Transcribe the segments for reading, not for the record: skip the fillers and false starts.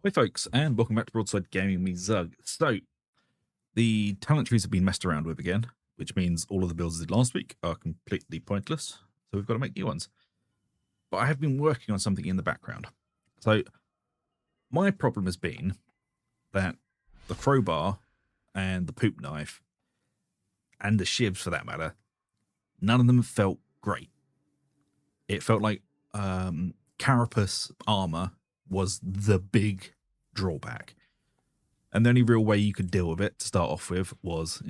Hey folks, and welcome back to Broadside Gaming, me Zug. So, the talent trees have been messed around with again, which means all of the builds I did last week are completely pointless, so we've got to make new ones. But I have been working on something in the background. So, my problem has been that the crowbar and the poop knife, and the shivs for that matter, none of them felt great. It felt like Carapace armor was the big drawback. And the only real way you could deal with it to start off with was,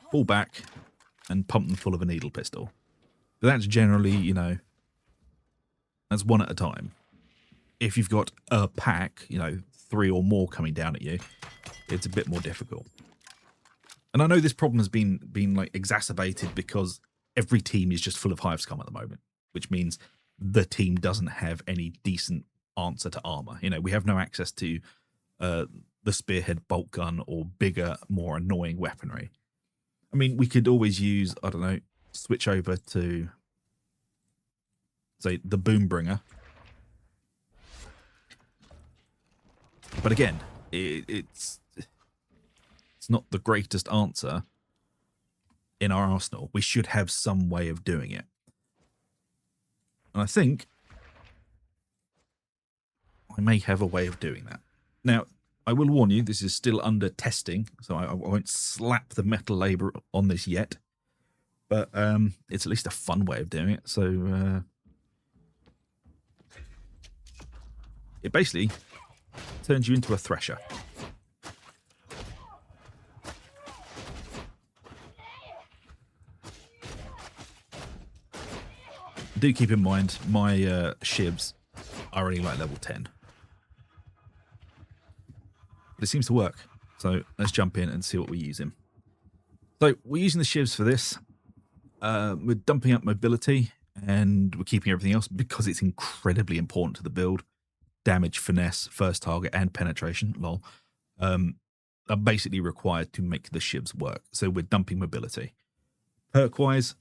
fall back and pump them full of a needle pistol. But that's generally, that's one at a time. If you've got a pack, 3 or more coming down at you, it's a bit more difficult. And I know this problem has been like exacerbated because every team is just full of Hive Scum at the moment, which means the team doesn't have any decent answer to armor. We have no access to the spearhead bolt gun or bigger, more annoying weaponry. I mean, we could always use, I don't know, switch over to, say, the Boombringer. But again, it's not the greatest answer in our arsenal. We should have some way of doing it. And I think I may have a way of doing that. Now, I will warn you, this is still under testing, so I won't slap the metal label on this yet. But it's at least a fun way of doing it. So it basically turns you into a thresher. Do keep in mind, my shivs are only like level 10. But it seems to work. So let's jump in and see what we're using. So we're using the shivs for this. We're dumping up mobility and we're keeping everything else because it's incredibly important to the build. Damage, finesse, first target, and penetration, lol, are basically required to make the shivs work. So we're dumping mobility. Perk-wise,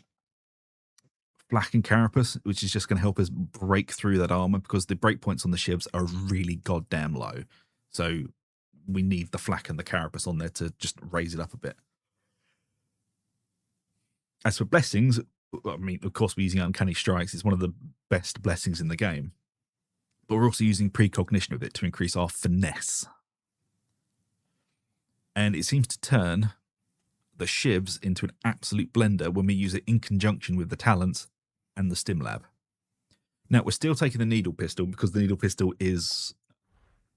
Flak and Carapace, which is just going to help us break through that armor because the breakpoints on the shivs are really goddamn low. So we need the Flak and the Carapace on there to just raise it up a bit. As for blessings, I mean, of course, we're using Uncanny Strikes. It's one of the best blessings in the game. But we're also using Precognition with it to increase our finesse. And it seems to turn the shivs into an absolute blender when we use it in conjunction with the talents and the Stim Lab. Now, we're still taking the needle pistol because the needle pistol is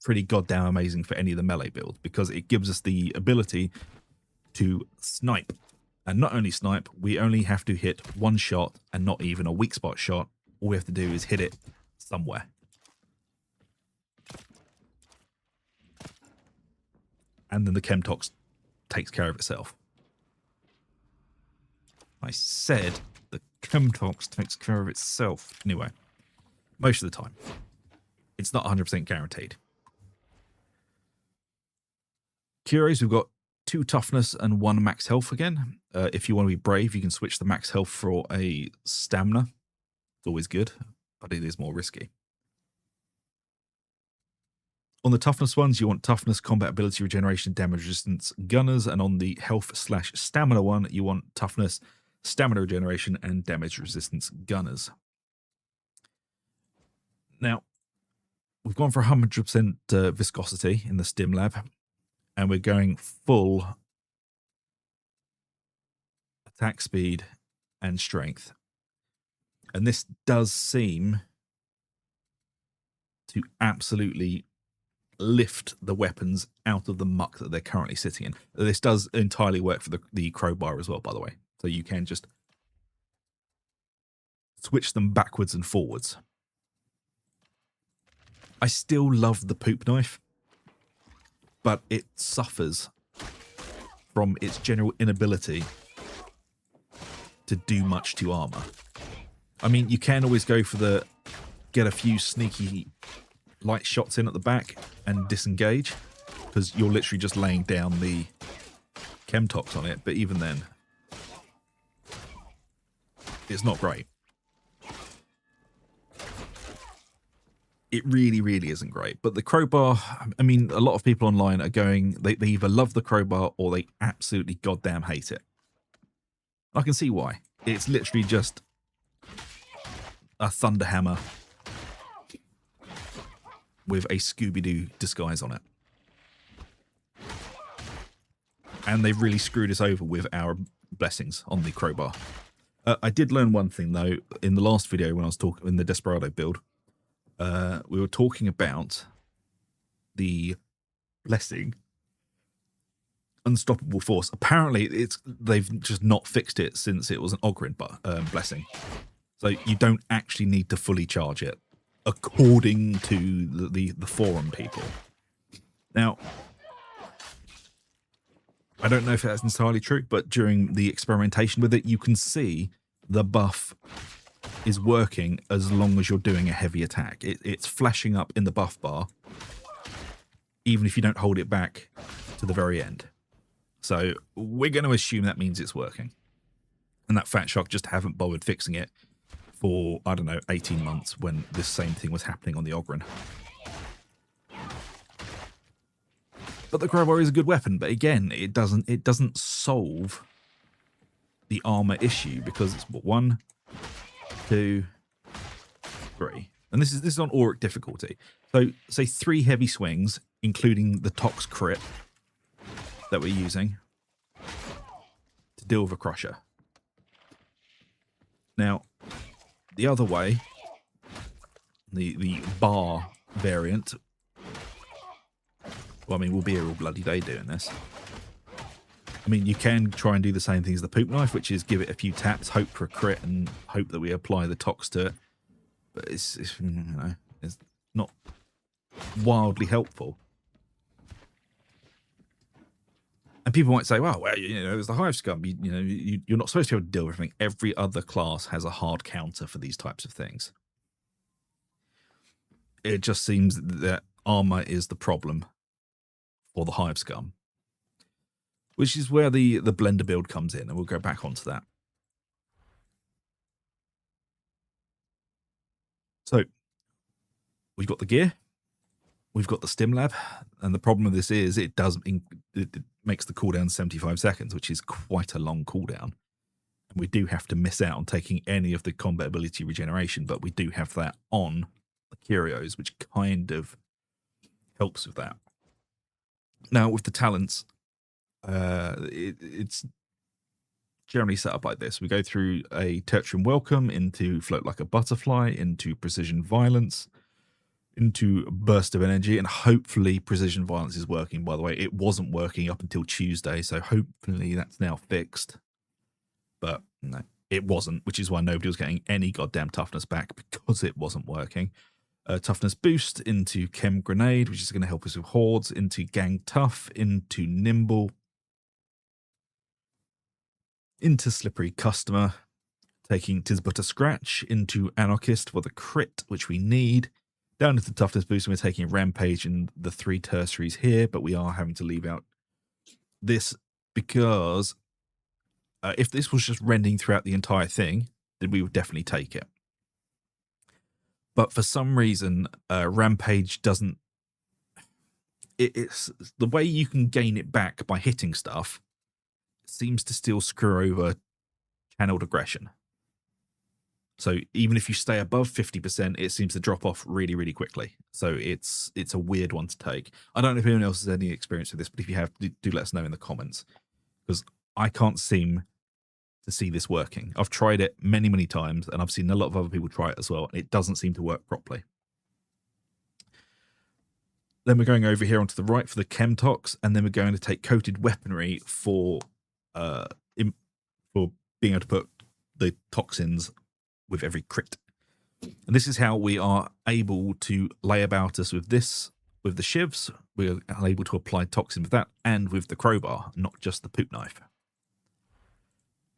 pretty goddamn amazing for any of the melee builds because it gives us the ability to snipe. And not only snipe, we only have to hit one shot and not even a weak spot shot. All we have to do is hit it somewhere. And then the Chemtox takes care of itself. I said the Chemtox takes care of itself. Anyway, most of the time. It's not 100% guaranteed. Cures, we've got 2 toughness and 1 max health again. If you want to be brave, you can switch the max health for a stamina. It's always good, but it is more risky. On the toughness ones, you want toughness, combat ability, regeneration, damage resistance, gunners. And on the health/stamina one, you want toughness, stamina regeneration, and damage resistance gunners. Now, we've gone for 100% viscosity in the Stim Lab. And we're going full attack speed and strength. And this does seem to absolutely lift the weapons out of the muck that they're currently sitting in. This does entirely work for the crowbar as well, by the way. So you can just switch them backwards and forwards. I still love the poop knife, but it suffers from its general inability to do much to armor. I mean, you can always go for get a few sneaky light shots in at the back and disengage, because you're literally just laying down the Chemtox on it, but even then, it's not great. It really, really isn't great. But the crowbar, I mean, a lot of people online are going, they either love the crowbar or they absolutely goddamn hate it. I can see why. It's literally just a thunder hammer with a Scooby-Doo disguise on it. And they've really screwed us over with our blessings on the crowbar. I did learn one thing, though, in the last video when I was talking in the Desperado build. We were talking about the blessing unstoppable force. Apparently, they've just not fixed it since it was an Ogryn blessing. So you don't actually need to fully charge it, according to the forum people. Now, I don't know if that's entirely true, but during the experimentation with it, you can see the buff is working as long as you're doing a heavy attack. It's flashing up in the buff bar, even if you don't hold it back to the very end. So we're going to assume that means it's working. And that Fat Shark just haven't bothered fixing it for, I don't know, 18 months when this same thing was happening on the Ogryn. But the crowbar is a good weapon, but again, it doesn't solve the armor issue because it's what, 1, 2, 3, and this is on Auric difficulty. So say 3 heavy swings, including the Tox crit that we're using to deal with a crusher. Now, the other way, the bar variant. Well, I mean, we'll be here all bloody day doing this. I mean, you can try and do the same thing as the poop knife, which is give it a few taps, hope for a crit, and hope that we apply the tox to it. But it's you know, it's not wildly helpful. And people might say, well, you know, it's the Hive Scum. You're not supposed to be able to deal with everything. Every other class has a hard counter for these types of things. It just seems that armor is the problem for the Hive Scum, which is where the blender build comes in, and we'll go back onto that. So we've got the gear, we've got the Stim Lab, and the problem with this is it makes the cooldown 75 seconds, which is quite a long cooldown. And we do have to miss out on taking any of the combat ability regeneration, but we do have that on the curios, which kind of helps with that. Now, with the talents, it's generally set up like this. We go through a Tertium Welcome, into Float Like a Butterfly, into Precision Violence, into Burst of Energy, and hopefully Precision Violence is working. By the way, it wasn't working up until Tuesday, so hopefully that's now fixed. But no, it wasn't, which is why nobody was getting any goddamn toughness back, because it wasn't working. Toughness boost into Chem Grenade, which is going to help us with hordes, into Gang Tough, into Nimble, into Slippery Customer, taking Tis But a Scratch, into Anarchist for the crit, which we need, down into Toughness boost, and we're taking Rampage and the 3 tertiaries here, but we are having to leave out this because if this was just rending throughout the entire thing, then we would definitely take it. But for some reason, Rampage doesn't... It's the way you can gain it back by hitting stuff seems to still screw over channeled aggression. So even if you stay above 50%, it seems to drop off really, really quickly. So it's a weird one to take. I don't know if anyone else has any experience with this, but if you have, do let us know in the comments, because I can't seem to see this working. I've tried it many, many times, and I've seen a lot of other people try it as well, and it doesn't seem to work properly. Then we're going over here onto the right for the Chemtox, and then we're going to take Coated Weaponry for being able to put the toxins with every crit. And this is how we are able to lay about us with this, with the shivs. We are able to apply toxin with that, and with the crowbar, not just the poop knife.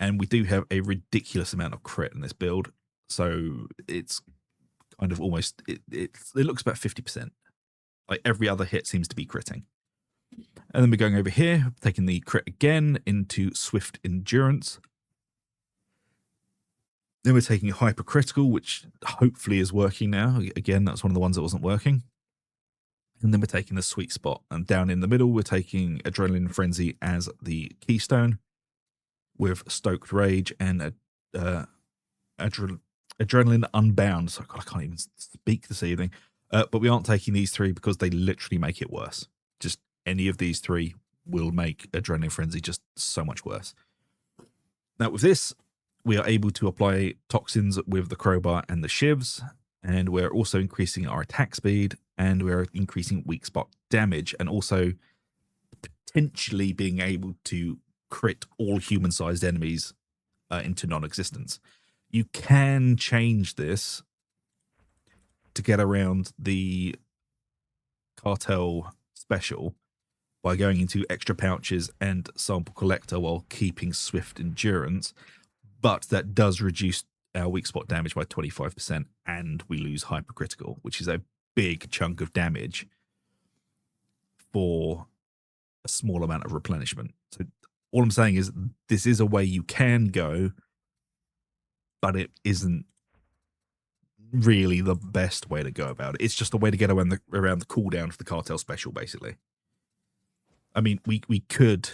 And we do have a ridiculous amount of crit in this build, so it's kind of almost, it looks about 50%. Like every other hit seems to be critting. And then we're going over here, taking the crit again into Swift Endurance. Then we're taking hypercritical, which hopefully is working now. Again, that's one of the ones that wasn't working. And then we're taking the sweet spot. And down in the middle, we're taking Adrenaline Frenzy as the keystone with Stoked Rage and Adrenaline Unbound. So God, I can't even speak this evening. But we aren't taking these three because they literally make it worse. Just any of these three will make Adrenaline Frenzy just so much worse. Now with this, we are able to apply toxins with the crowbar and the shivs, and we're also increasing our attack speed, and we're increasing weak spot damage, and also potentially being able to crit all human-sized enemies into non-existence. You can change this to get around the cartel special by going into extra pouches and sample collector while keeping swift endurance, but that does reduce our weak spot damage by 25%, and we lose hypercritical, which is a big chunk of damage for a small amount of replenishment. So all I'm saying is this is a way you can go, but it isn't really the best way to go about it. It's just a way to get around the cooldown for the cartel special, basically. I mean, we could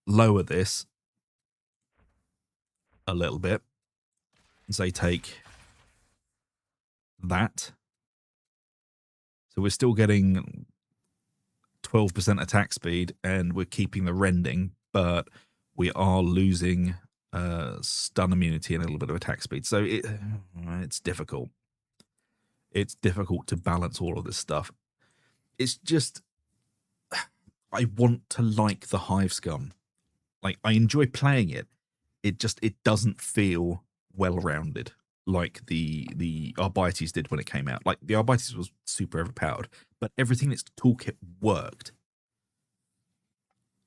lower this a little bit and say take that. So we're still getting 12% attack speed and we're keeping the rending, but we are losing stun immunity and a little bit of attack speed. So it's difficult. It's difficult to balance all of this stuff. It's just, I want to like the Hive Scum. Like, I enjoy playing it. It doesn't feel well-rounded like the Arbites did when it came out. Like, the Arbites was super overpowered, but everything in its toolkit worked.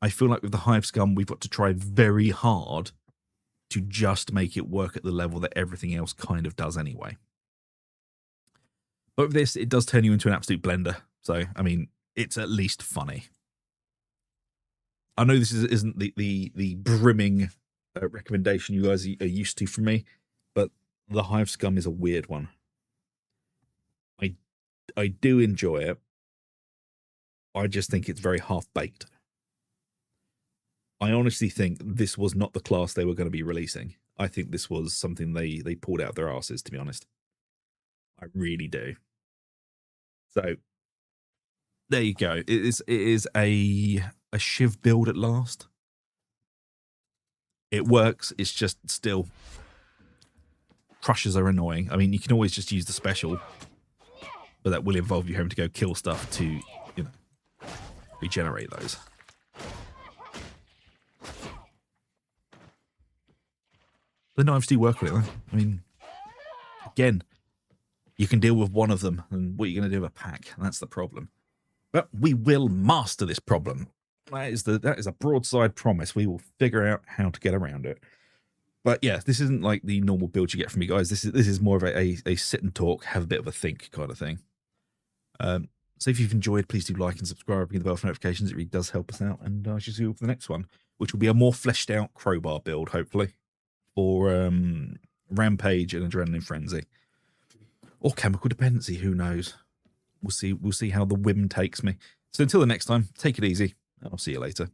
I feel like with the Hive Scum, we've got to try very hard to just make it work at the level that everything else kind of does anyway. But with this, it does turn you into an absolute blender. So, I mean, it's at least funny. I know this isn't the brimming recommendation you guys are used to from me, but the Hive Scum is a weird one. I do enjoy it. I just think it's very half-baked. I honestly think this was not the class they were going to be releasing. I think this was something they pulled out of their asses, to be honest. I really do. So there you go. It is a Shiv build at last. It works. It's just still crushes are annoying. I mean, you can always just use the special, but that will involve you having to go kill stuff to, you know, regenerate those. The knives do work on it, though. I mean, again, you can deal with one of them, and what are you going to do with a pack? And that's the problem. But we will master this problem. That is a broadside promise. We will figure out how to get around it. But yeah, this isn't like the normal build you get from me guys. This is more of a sit and talk, have a bit of a think kind of thing. So if you've enjoyed, please do like and subscribe, ring the bell for notifications. It really does help us out. And I shall see you for the next one, which will be a more fleshed out crowbar build, hopefully, for Rampage and Adrenaline Frenzy. Or Chemical Dependency, who knows? We'll see how the whim takes me. So until the next time, take it easy, and I'll see you later.